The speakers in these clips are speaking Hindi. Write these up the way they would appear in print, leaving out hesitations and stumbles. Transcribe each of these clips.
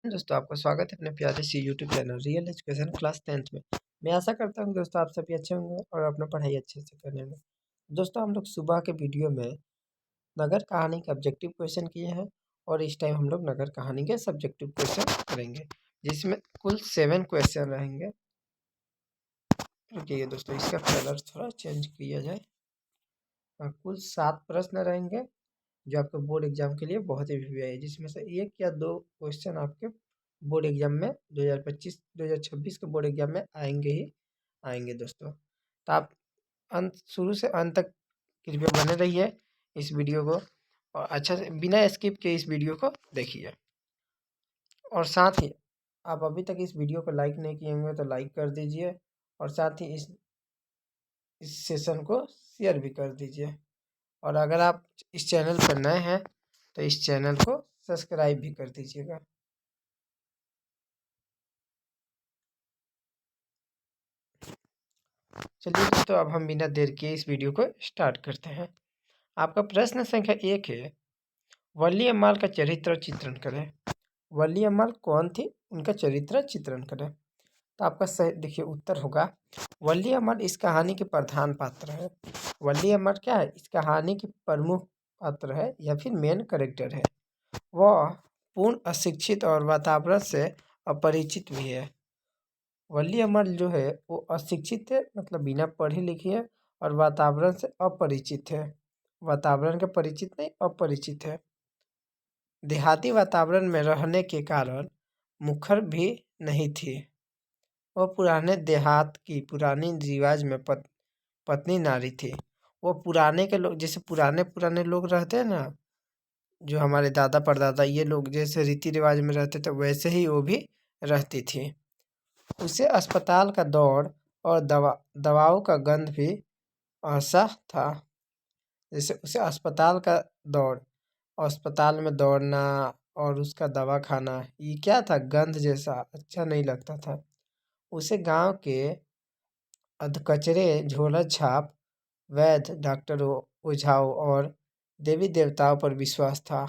दोस्तों, आपका स्वागत है अपने प्यारे सी YouTube channel real education class 10th में। मैं आशा करता हूँ दोस्तों आप सभी अच्छे होंगे और अपना पढ़ाई अच्छे से करने में। दोस्तों, हम लोग सुबह के वीडियो में नगर कहानी के ऑब्जेक्टिव क्वेश्चन किए हैं और इस टाइम हम लोग नगर कहानी के सब्जेक्टिव क्वेश्चन करेंगे, जिसमें कुल 7 क्वेश्चन रहेंगे। रुकिए दोस्तों, इसका कलर थोड़ा चेंज किया जाए। कुल 7 प्रश्न रहेंगे जो आपके बोर्ड एग्जाम के लिए बहुत ही है, जिसमें से 1 या 2 क्वेश्चन आपके बोर्ड एग्जाम में 2025-2026 के बोर्ड एग्जाम में आएंगे ही आएंगे दोस्तों। तो आप शुरू से अंत तक कृपया बने रहिए इस वीडियो को और अच्छा से बिना स्किप के इस वीडियो को देखिए। और साथ ही आप अभी तक इस वीडियो को लाइक नहीं किए होंगे तो लाइक कर दीजिए और साथ ही इस सेशन को शेयर भी कर दीजिए। और अगर आप इस चैनल पर नए हैं तो इस चैनल को सब्सक्राइब भी कर दीजिएगा। चलिए दोस्तों, अब हम बिना देर किए इस वीडियो को स्टार्ट करते हैं। आपका प्रश्न संख्या 1 है, वली अम्माल का चरित्र चित्रण करें। वली अम्माल कौन थी, उनका चरित्र चित्रण करें। तो आपका सही देखिए उत्तर होगा, वली अम्माल इस कहानी के प्रधान पात्र है। वली अम्माल क्या है, इस कहानी की प्रमुख पात्र है या फिर मेन कैरेक्टर है। वह पूर्ण अशिक्षित और वातावरण से अपरिचित भी है। वली अम्माल जो है वो अशिक्षित है, मतलब बिना पढ़ी लिखी है, और वातावरण से अपरिचित है। वातावरण के परिचित नहीं, अपरिचित है। देहाती वातावरण में रहने के कारण मुखर भी नहीं थी। वह पुराने देहात की पुरानी रिवाज में पत्नी नारी थी। वो पुराने के लोग, जैसे पुराने पुराने लोग रहते हैं ना, जो हमारे दादा परदादा, ये लोग जैसे रीति रिवाज में रहते थे वैसे ही वो भी रहती थी। उसे अस्पताल का दौड़ और दवाओं का गंध भी असह था। जैसे उसे अस्पताल का दौड़, अस्पताल में दौड़ना और उसका दवा खाना, ये क्या था, गंध जैसा अच्छा नहीं लगता था। उसे गांव के अधकचरे, झोला छाप, वैद्य, डॉक्टरों, ओझाओं और देवी देवताओं पर विश्वास था।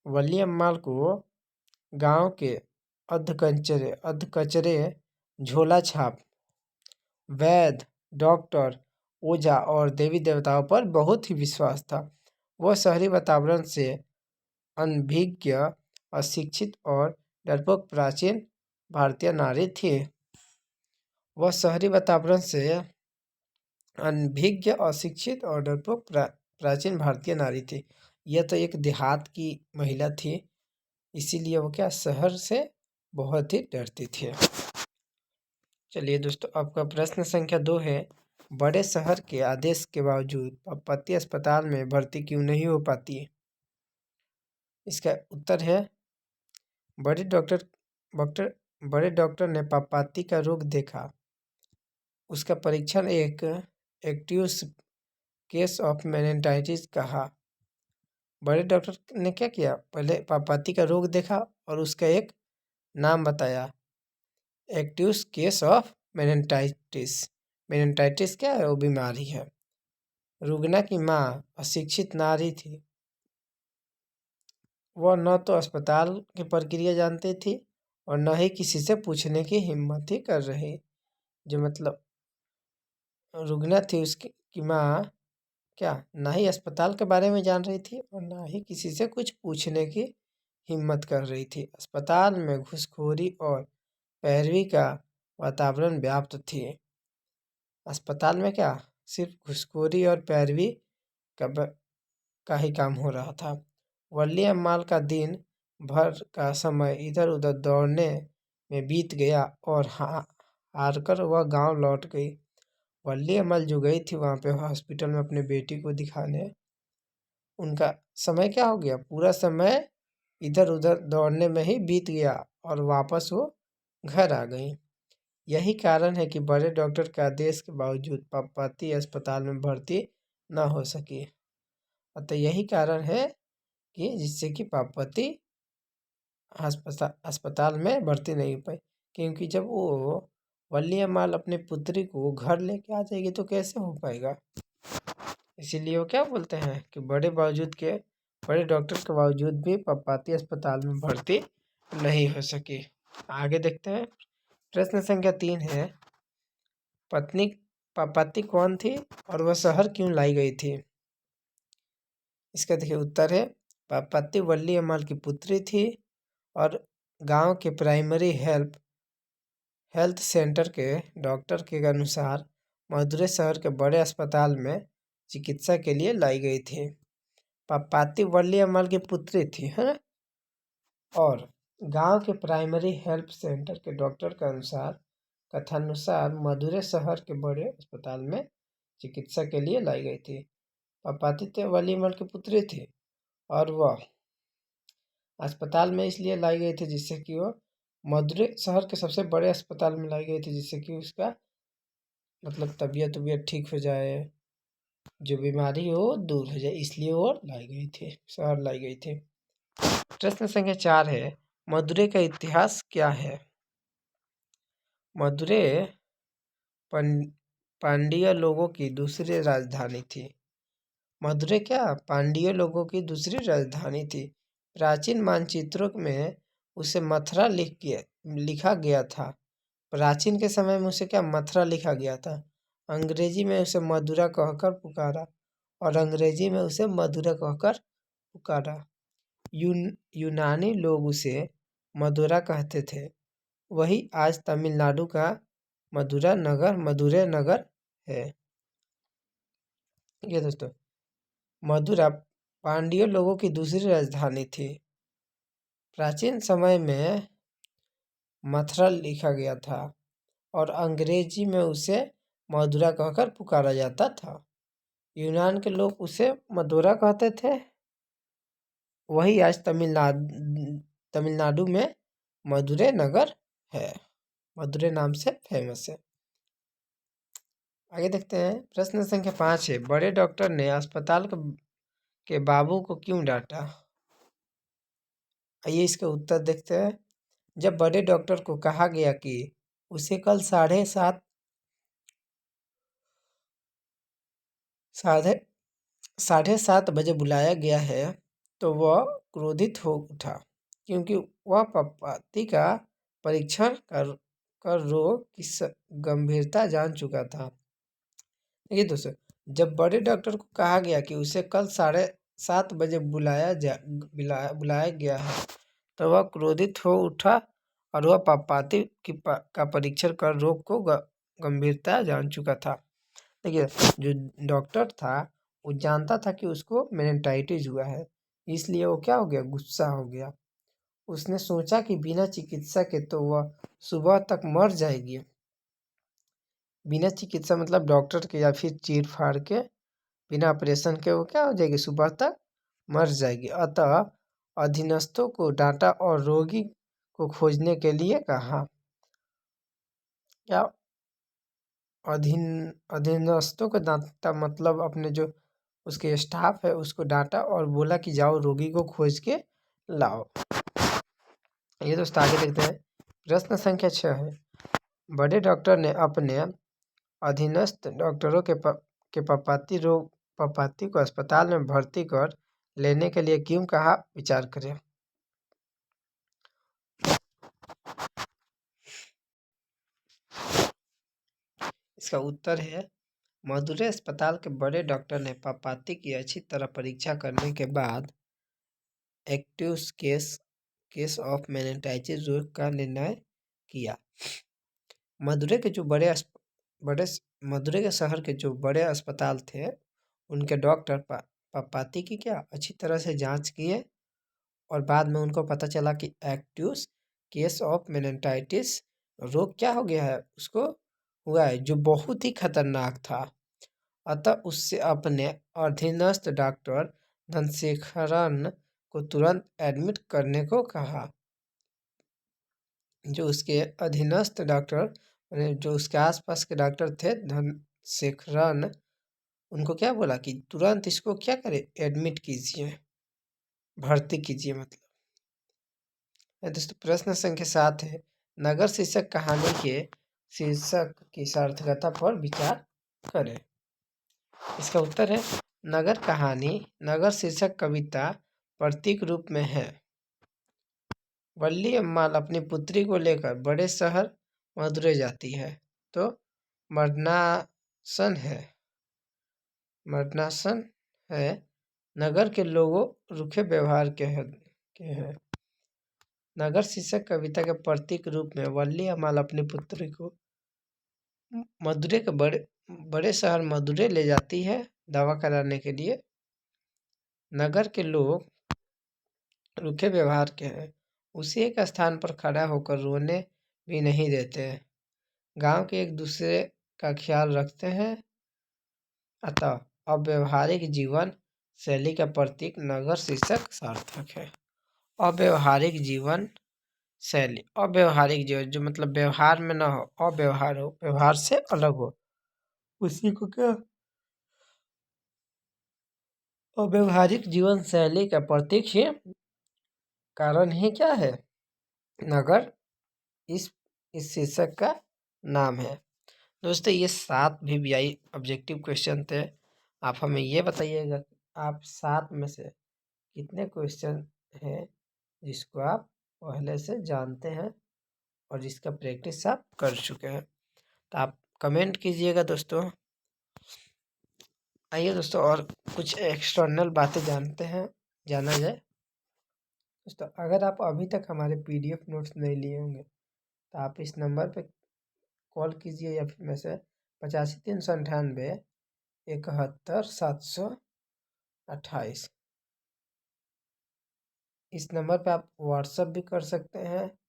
वली अम्माल को गांव के अधकचरे, झोला छाप, वैद्य, डॉक्टर, ओझा और देवी देवताओं पर बहुत ही विश्वास था। वह शहरी वातावरण से अनभिज्ञ, अशिक्षित और डरपोक प्राचीन भारतीय नारी थी। वह शहरी वातावरण से अनभिज्ञ, अशिक्षित और डरपोक प्राचीन भारतीय नारी थी। यह तो एक देहात की महिला थी, इसीलिए वो क्या, शहर से बहुत ही डरती थी। चलिए दोस्तों, आपका प्रश्न संख्या 2 है, बड़े शहर के आदेश के बावजूद पप्पाती अस्पताल में भर्ती क्यों नहीं हो पाती। इसका उत्तर है, बड़े डॉक्टर ने पप्पाती का रोग देखा। उसका परीक्षण एक एक्टिव केस ऑफ मेनिंजाइटिस कहा। बड़े डॉक्टर ने क्या किया, पहले पप्पाती का रोग देखा और उसका एक नाम बताया, active case of meningitis. Meningitis क्या है, वो बीमारी है। रुगना की माँ अशिक्षित नारी थी। वह न तो अस्पताल की प्रक्रिया जानती थी और न ही किसी से पूछने की हिम्मत ही कर रही। जो मतलब रुगना थी, उसकी की माँ क्या, ना ही अस्पताल के बारे में जान रही थी और ना ही किसी से कुछ पूछने की हिम्मत कर रही थी। अस्पताल में घूसखोरी और पैरवी का वातावरण व्याप्त थी। अस्पताल में क्या, सिर्फ घूसखोरी और पैरवी का ही काम हो रहा था। वली अम्माल का दिन भर का समय इधर उधर दौड़ने में बीत गया और हारकर वह गांव लौट गई। वली अम्माल जो गई थी वहाँ पे हॉस्पिटल में अपने बेटी को दिखाने, उनका समय क्या हो गया, पूरा समय इधर उधर दौड़ने में ही बीत गया और वापस वो घर आ गई। यही कारण है कि बड़े डॉक्टर के आदेश के बावजूद पप्पाती अस्पताल में भर्ती न हो सकी। अतः यही कारण है कि जिससे कि पप्पाती अस्पताल में भर्ती नहीं हो पाई, क्योंकि जब वो वली अम्माल अपने पुत्री को घर लेके आ जाएगी तो कैसे हो पाएगा। इसीलिए वो क्या बोलते हैं कि बड़े डॉक्टर के बावजूद भी पप्पाती अस्पताल में भर्ती नहीं हो सकी। आगे देखते हैं। प्रश्न संख्या 3 है, पत्नी पति कौन थी और वह शहर क्यों लाई गई थी? इसका देखिए उत्तर है, पति वल्ली अम्माल की पुत्री थी और गांव के प्राइमरी हेल्थ सेंटर के डॉक्टर के अनुसार मदुरै शहर के बड़े अस्पताल में चिकित्सा के लिए लाई गई थी। पाती वल्ली अम्माल की पुत्री थी, है ना? और गांव के प्राइमरी हेल्थ सेंटर के डॉक्टर के अनुसार कथानुसार मदुरै शहर के बड़े अस्पताल में चिकित्सा के लिए लाई गई थी। पाती वल्ली अम्माल की पुत्री थी और वह अस्पताल में इसलिए लाई गई थी जिससे कि वो मदुरै शहर के सबसे बड़े अस्पताल में लाई गई थी, जिससे कि उसका मतलब तबीयत ठीक हो जाए, जो बीमारी हो दूर हो जाए, इसलिए वो लाई गई थी, शहर लाई गई थी। प्रश्न संख्या 4 है, मदुरै का इतिहास क्या है? मदुरै पांड्य लोगों की दूसरी राजधानी थी। मदुरै क्या पांड्य लोगों की दूसरी राजधानी थी। प्राचीन मानचित्रों में उसे मथुरा लिखा गया था। प्राचीन के समय में उसे क्या मथुरा लिखा गया था। अंग्रेजी में उसे मदुरा कहकर पुकारा और अंग्रेजी में उसे मदुरा कहकर पुकारा। यूनानी लोग उसे मदुरा कहते थे। वही आज तमिलनाडु का मदुरै नगर है। ये दोस्तों, मदुरा पांड्य लोगों की दूसरी राजधानी थी। प्राचीन समय में मथुरा लिखा गया था और अंग्रेजी में उसे मदुरा कहकर पुकारा जाता था। यूनान के लोग उसे मदुरा कहते थे। वही आज तमिलनाडु में मदुरै नगर है, मदुरै नाम से फेमस है। आगे देखते हैं। प्रश्न संख्या 5 है, बड़े डॉक्टर ने अस्पताल के बाबू को क्यों डांटा? आइए इसका उत्तर देखते हैं। जब बड़े डॉक्टर को कहा गया कि उसे कल 7:30 बजे बुलाया गया है तो वह क्रोधित हो उठा, क्योंकि वह पति का परीक्षण कर रोग की गंभीरता जान चुका था। ये दोस्तों, जब बड़े डॉक्टर को कहा गया कि उसे कल 7:30 बजे बुलाया गया है तो वह क्रोधित हो उठा और वह पपाती का परीक्षण कर रोग को गंभीरता जान चुका था। देखिए, जो डॉक्टर था वो जानता था कि उसको मेनिंजाइटिस हुआ है, इसलिए वो क्या हो गया, गुस्सा हो गया। उसने सोचा कि बिना चिकित्सा के तो वह सुबह तक मर जाएगी। बिना चिकित्सा मतलब डॉक्टर के या फिर चीर फाड़ के, बिना ऑपरेशन के वो क्या हो जाएगी, सुबह तक मर जाएगी। अतः अधीनस्थों को डांटा और रोगी को खोजने के लिए कहा। क्या अधीनस्थों को डांटा मतलब अपने जो उसके स्टाफ है उसको डांटा और बोला कि जाओ रोगी को खोज के लाओ। ये दोस्त आगे देखते हैं। प्रश्न संख्या 6 है, बड़े डॉक्टर ने अपने अधीनस्थ डॉक्टरों के पपाती को अस्पताल में भर्ती कर लेने के लिए क्यों कहा, विचार करें। इसका उत्तर है, मदुरै अस्पताल के बड़े डॉक्टर ने पपाती की अच्छी तरह परीक्षा करने के बाद एक्टिव केस ऑफ मेनिंजाइटिस रोग का निर्णय किया। मदुरै के जो मदुरै के शहर के जो बड़े अस्पताल थे उनके डॉक्टर पपाती की क्या अच्छी तरह से जांच किए और बाद में उनको पता चला कि एक्टिव केस ऑफ मेनिंजाइटिस रोग क्या हो गया है, उसको हुआ है, जो बहुत ही खतरनाक था। अतः उससे अपने अधीनस्थ डॉक्टर धनशेखरन को तुरंत एडमिट करने को कहा। जो उसके अधीनस्थ डॉक्टर, जो उसके आसपास के डॉक्टर थे धनशेखरन, उनको क्या बोला कि तुरंत इसको क्या करे, एडमिट कीजिए, भर्ती कीजिए मतलब। दोस्तों प्रश्न संख्या 7 है, नगर शीर्षक कहानी के शीर्षक की सार्थकता पर विचार करें। इसका उत्तर है, नगर कहानी नगर शीर्षक कविता प्रतीक रूप में है। वल्ली अम्माल अपनी पुत्री को लेकर बड़े शहर मदुरै जाती है। तो मरणासन है। मरणासन है। नगर के लोगों रुखे व्यवहार के हैं। नगर शीर्षक कविता के प्रतीक रूप में वल्ली अम्माल अपनी पुत्री को मदुरै के बड़े शहर मदुरै ले जाती है दवा कराने के लिए। नगर के लोग रूखे व्यवहार के हैं। उसी एक स्थान पर खड़ा होकर रोने भी नहीं देते। गांव के एक दूसरे का ख्याल रखते हैं। अतः अव्यवहारिक जीवन शैली का प्रतीक नगर शीर्षक सार्थक है। अव्यवहारिक जीवन शैली, अव्यवहारिक जीवन जो मतलब व्यवहार में ना हो, अव्यवहार हो, व्यवहार से अलग हो, उसी को क्या अव्यवहारिक जीवन शैली का प्रतीक ही कारण ही क्या है, नगर इस शीर्षक का नाम है। दोस्तों ये 7 VBI ऑब्जेक्टिव क्वेश्चन थे। आप हमें ये बताइएगा आप 7 में से कितने क्वेश्चन हैं जिसको आप पहले से जानते हैं और जिसका प्रैक्टिस आप कर चुके हैं, तो आप कमेंट कीजिएगा दोस्तों। आइए दोस्तों और कुछ एक्सटर्नल बातें जाना जाए। दोस्तों अगर आप अभी तक हमारे PDF नोट्स नहीं लिए होंगे तो आप इस नंबर पे कॉल कीजिए या फिर मैसेज 85 398 71 728 इस नंबर पे आप व्हाट्सअप भी कर सकते हैं।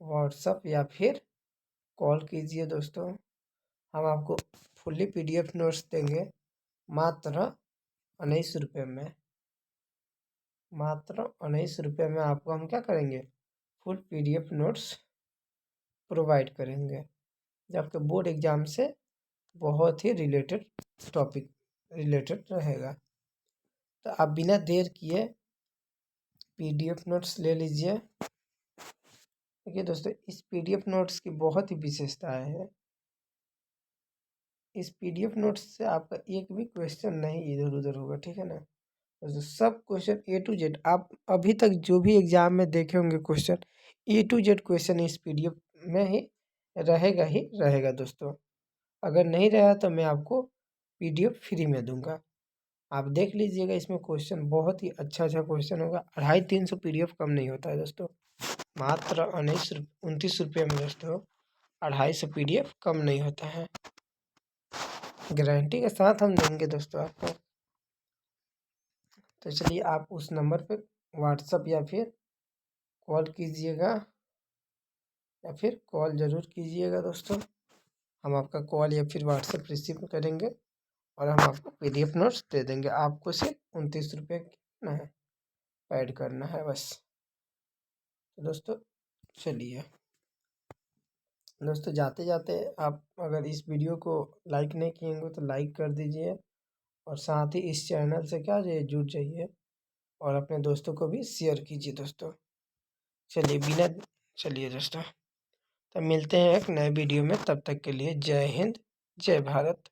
व्हाट्सअप या फिर कॉल कीजिए दोस्तों। हम आपको फुल्ली PDF नोट्स देंगे मात्र 19 रुपये में। मात्र 19 रुपये में आपको हम क्या करेंगे, फुल PDF नोट्स प्रोवाइड करेंगे जो आपके बोर्ड एग्जाम से बहुत ही रिलेटेड टॉपिक रिलेटेड रहेगा। तो आप बिना देर किए PDF नोट्स ले लीजिए। देखिए दोस्तों इस PDF नोट्स की बहुत ही विशेषताएं हैं। इस PDF नोट्स से आपका एक भी क्वेश्चन नहीं इधर उधर होगा, ठीक है ना। तो सब क्वेश्चन A to Z आप अभी तक जो भी एग्जाम में देखे होंगे question A to Z question इस PDF में ही रहेगा दोस्तों। अगर नहीं रहा तो मैं आपको PDF फ्री में दूंगा, आप देख लीजिएगा। इसमें क्वेश्चन बहुत ही अच्छा क्वेश्चन होगा। 250-300 PDF कम नहीं होता है दोस्तों। मात्र 29 रुपये में दोस्तों 250 PDF कम नहीं होता है। गारंटी के साथ हम देंगे दोस्तों आपको। तो चलिए आप उस नंबर पे व्हाट्सअप या फिर कॉल कीजिएगा, या फिर कॉल ज़रूर कीजिएगा दोस्तों। हम आपका कॉल या फिर व्हाट्सअप रिसीव करेंगे और हम आपको PDF नोट्स दे देंगे। आपको सिर्फ 29 रुपये कितना है ऐड करना है बस। तो दोस्तों चलिए दोस्तों जाते जाते आप अगर इस वीडियो को लाइक नहीं किए होंगे तो लाइक कर दीजिए और साथ ही इस चैनल से क्या जुड़ जाइए और अपने दोस्तों को भी शेयर कीजिए दोस्तों। चलिए दोस्तों तब मिलते हैं एक नए वीडियो में। तब तक के लिए जय हिंद, जय भारत।